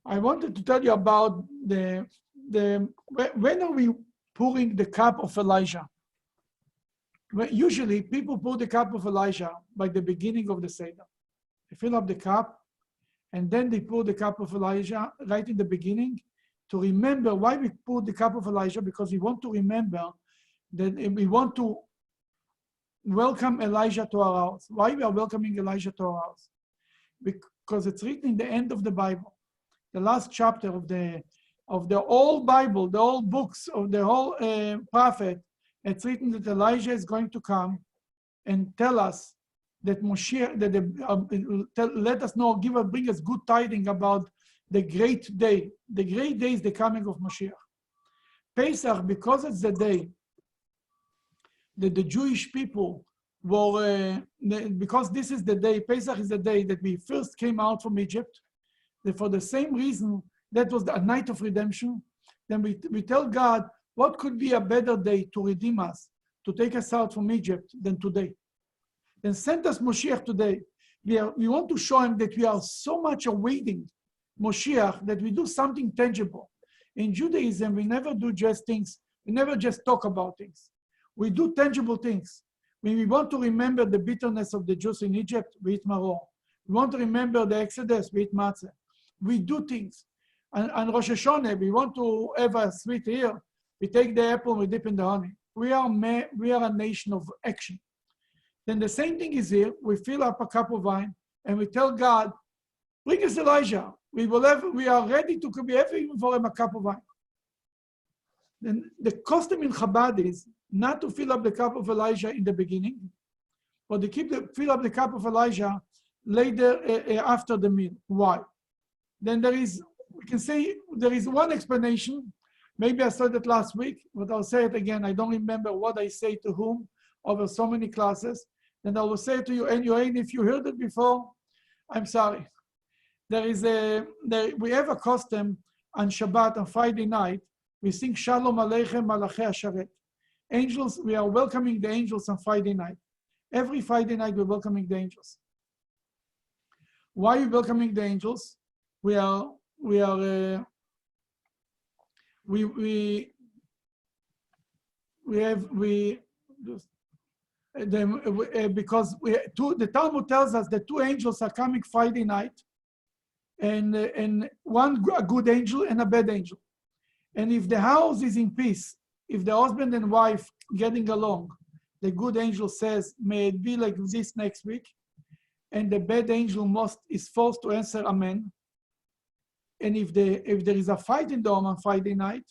I wanted to tell you about when are we pouring the cup of Elijah? Usually people pour the cup of Elijah by the beginning of the Seder. They fill up the cup and then they pour the cup of Elijah right in the beginning to remember why we pour the cup of Elijah, because we want to remember that we want to welcome Elijah to our house. Why we are welcoming Elijah to our house? Because it's written in the end of the Bible, the last chapter of the whole Bible, the whole books of the whole prophet. It's written that Elijah is going to come and tell us that Moshiach, let us know, bring us good tidings about the great day. The great day is the coming of Moshiach. Pesach, because it's the day that the Jewish people were, because this is the day, Pesach is the day that we first came out from Egypt. And for the same reason, that was the night of redemption. Then we tell God, what could be a better day to redeem us, to take us out from Egypt than today? Then send us Moshiach today. We want to show him that we are so much awaiting Moshiach that we do something tangible. In Judaism, we never do just things. We never just talk about things. We do tangible things. When we want to remember the bitterness of the Jews in Egypt, we eat maror. We want to remember the Exodus, we eat matzah. We do things. And Rosh Hashanah, we want to have a sweet ear. We take the apple, we dip in the honey. We are a nation of action. Then the same thing is here. We fill up a cup of wine and we tell God, bring us Elijah. We are ready to be even for him a cup of wine. Then the custom in Chabad is not to fill up the cup of Elijah in the beginning, but to fill up the cup of Elijah later after the meal. Why? Then we can say there is one explanation. Maybe I said it last week, but I'll say it again. I don't remember what I say to whom over so many classes. Then I will say it to you, and if you heard it before, I'm sorry. We have a custom on Shabbat, on Friday night. We sing Shalom Aleichem Malachei Hasharet. Angels, we are welcoming the angels on Friday night. Every Friday night, we're welcoming the angels. Why are we welcoming the angels? Because the Talmud tells us that two angels are coming Friday night, and one a good angel and a bad angel. And if the house is in peace, if the husband and wife getting along, the good angel says, may it be like this next week, and the bad angel is forced to answer amen. And if there is a fight in the home on Friday night,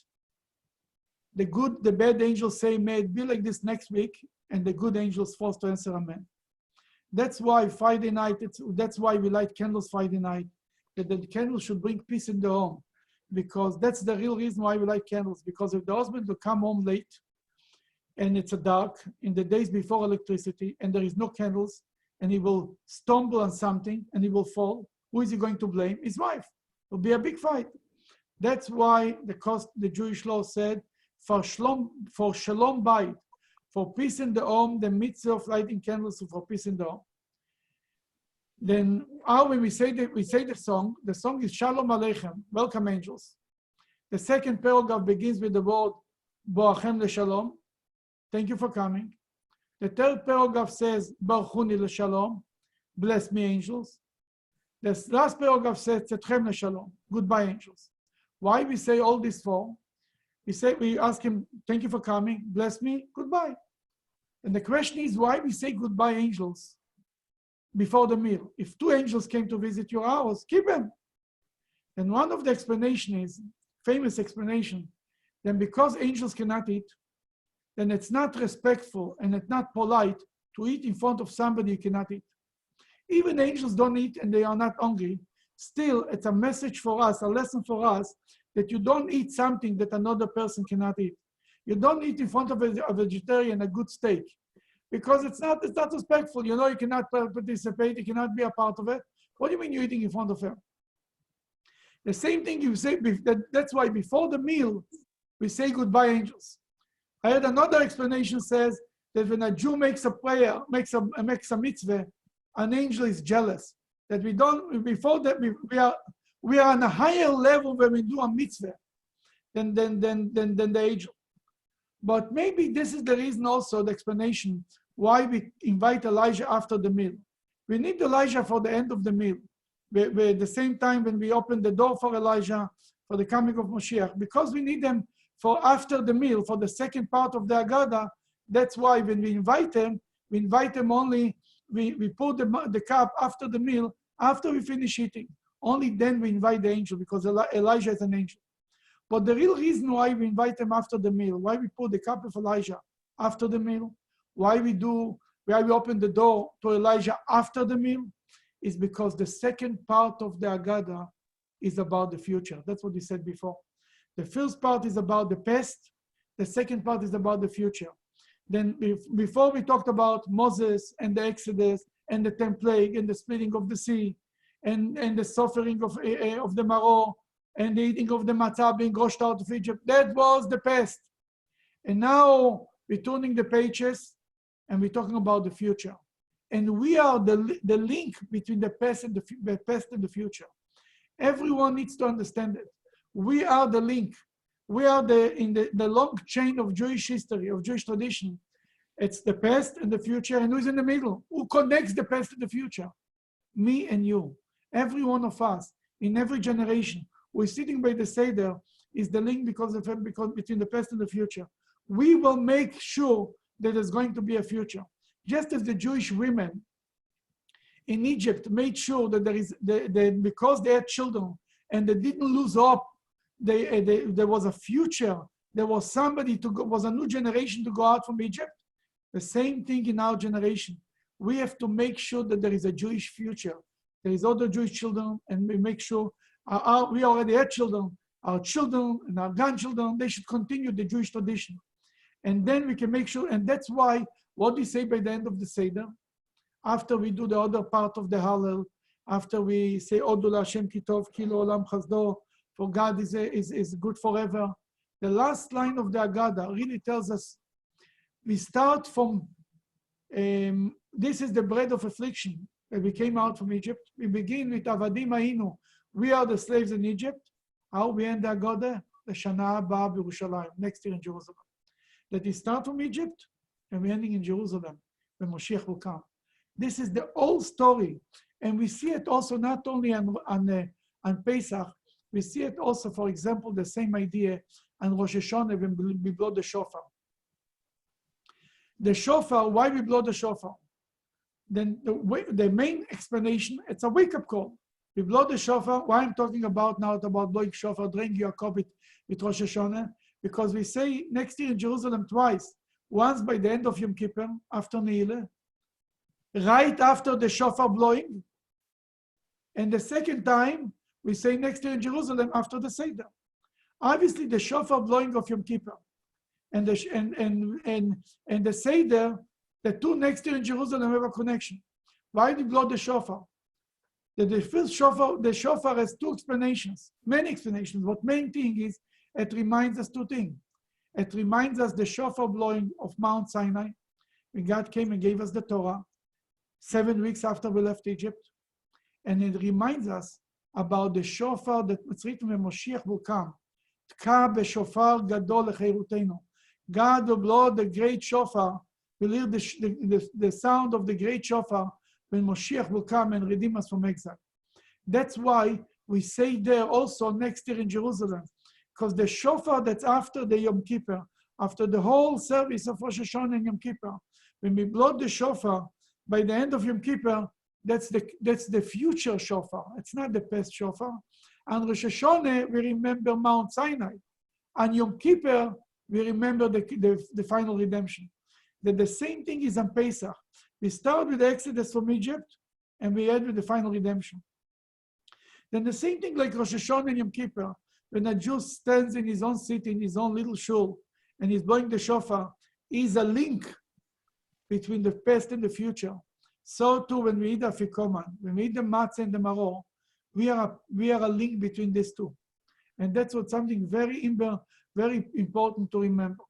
the bad angels say, may it be like this next week, and the good angel is forced to answer amen. That's why Friday night, that's why we light candles Friday night, that the candles should bring peace in the home, because that's the real reason why we light candles. Because if the husband will come home late, and it's dark in the days before electricity, and there is no candles, and he will stumble on something, and he will fall, who is he going to blame? His wife. It will be a big fight. That's why the Jewish law said, for shalom bayit, for peace in the home, the mitzvah of lighting candles for peace in the home. Then when we say the song is Shalom Aleichem, welcome angels. The second paragraph begins with the word Boachem LeShalom, thank you for coming. The third paragraph says Baruchuni LeShalom, bless me angels. The last paragraph says Tetchem LeShalom, goodbye angels. Why we say all this for? We ask him, thank you for coming, bless me, goodbye. And the question is, why we say goodbye angels before the meal? If two angels came to visit your house, keep them. And one of the explanations is, famous explanation, then because angels cannot eat, then it's not respectful and it's not polite to eat in front of somebody you cannot eat. Even angels don't eat and they are not hungry. Still, it's a message for us, a lesson for us, that you don't eat something that another person cannot eat. You don't eat in front of a vegetarian a good steak, because it's not respectful. You know, you cannot participate, you cannot be a part of it. What do you mean you're eating in front of him? The same thing you say, that's why before the meal, we say goodbye angels. I had another explanation says that when a Jew makes a prayer, makes a mitzvah, an angel is jealous. That we don't, before that, We are on a higher level when we do a mitzvah than the angel. But maybe this is the reason also, the explanation, why we invite Elijah after the meal. We need Elijah for the end of the meal. At the same time when we open the door for Elijah, for the coming of Moshiach, because we need them for after the meal, for the second part of the Agada. That's why when we invite them only, we pour the cup after the meal, after we finish eating. Only then we invite the angel, because Elijah is an angel. But the real reason why we invite them after the meal, why we pour the cup of Elijah after the meal, why we open the door to Elijah after the meal, is because the second part of the Agada is about the future. That's what we said before. The first part is about the past. The second part is about the future. Then before we talked about Moses and the Exodus and the 10th plague and the splitting of the sea and the suffering of the Maror and the eating of the matzah being washed out of Egypt. That was the past. And now we're turning the pages and we're talking about the future. And we are the link between the past and the future. Everyone needs to understand it. We are the link. We are in the long chain of Jewish history, of Jewish tradition. It's the past and the future, and who's in the middle? Who connects the past and the future? Me and you. Every one of us, in every generation, we're sitting by the Seder, is the link because between the past and the future. We will make sure that there's going to be a future. Just as the Jewish women in Egypt made sure that because they had children and they didn't lose hope, there was a future, there was somebody was a new generation to go out from Egypt. The same thing in our generation. We have to make sure that there is a Jewish future. There is other Jewish children, and we make sure we already had children. Our children and our grandchildren, they should continue the Jewish tradition. And then we can make sure, and that's why, what we say by the end of the Seder, after we do the other part of the Hallel, after we say, Odu Hashem Kitov, Kilo Olam Chazdo, for God is good forever. The last line of the Agada really tells us, we start from, this is the bread of affliction, that we came out from Egypt. We begin with Avadim Ainu. We are the slaves in Egypt. How we end the Agada? The Shana Haba B'Yerushalayim, next year in Jerusalem. That we start from Egypt and we're ending in Jerusalem when Moshiach will come. This is the old story. And we see it also not only on Pesach, we see it also, for example, the same idea on Rosh Hashanah when we blow the shofar. The shofar, why we blow the shofar? Then the main explanation, it's a wake-up call. We blow the shofar. Why I'm talking about now about blowing shofar during Yaakov with Rosh Hashanah? Because we say next year in Jerusalem twice. Once by the end of Yom Kippur, after Ne'ilah, right after the shofar blowing. And the second time, we say next year in Jerusalem after the Seder. Obviously, the shofar blowing of Yom Kippur and the Seder, the two next year in Jerusalem have a connection. Why do we blow the shofar? The first shofar, the shofar has two explanations, many explanations. But main thing is, it reminds us two things. It reminds us the shofar blowing of Mount Sinai, when God came and gave us the Torah, 7 weeks after we left Egypt. And it reminds us about the shofar that Mitzrit when Moshiach will come. Tka b'shofar gadol lecheirutenu. God will blow the great shofar. We'll hear the sound of the great shofar when Moshiach will come and redeem us from exile. That's why we say there also next year in Jerusalem, because the shofar that's after the Yom Kippur, after the whole service of Rosh Hashanah and Yom Kippur, when we blow the shofar, by the end of Yom Kippur, that's the future shofar. It's not the past shofar. On Rosh Hashanah, we remember Mount Sinai. On Yom Kippur, we remember the final redemption. That the same thing is on Pesach. We start with the Exodus from Egypt, and we end with the final redemption. Then the same thing like Rosh Hashanah and Yom Kippur, when a Jew stands in his own city, in his own little shul, and he's blowing the shofar, is a link between the past and the future. So too, when we eat afikoman, when we eat the matzah and the maror, we are a link between these two. And that's what something very important to remember.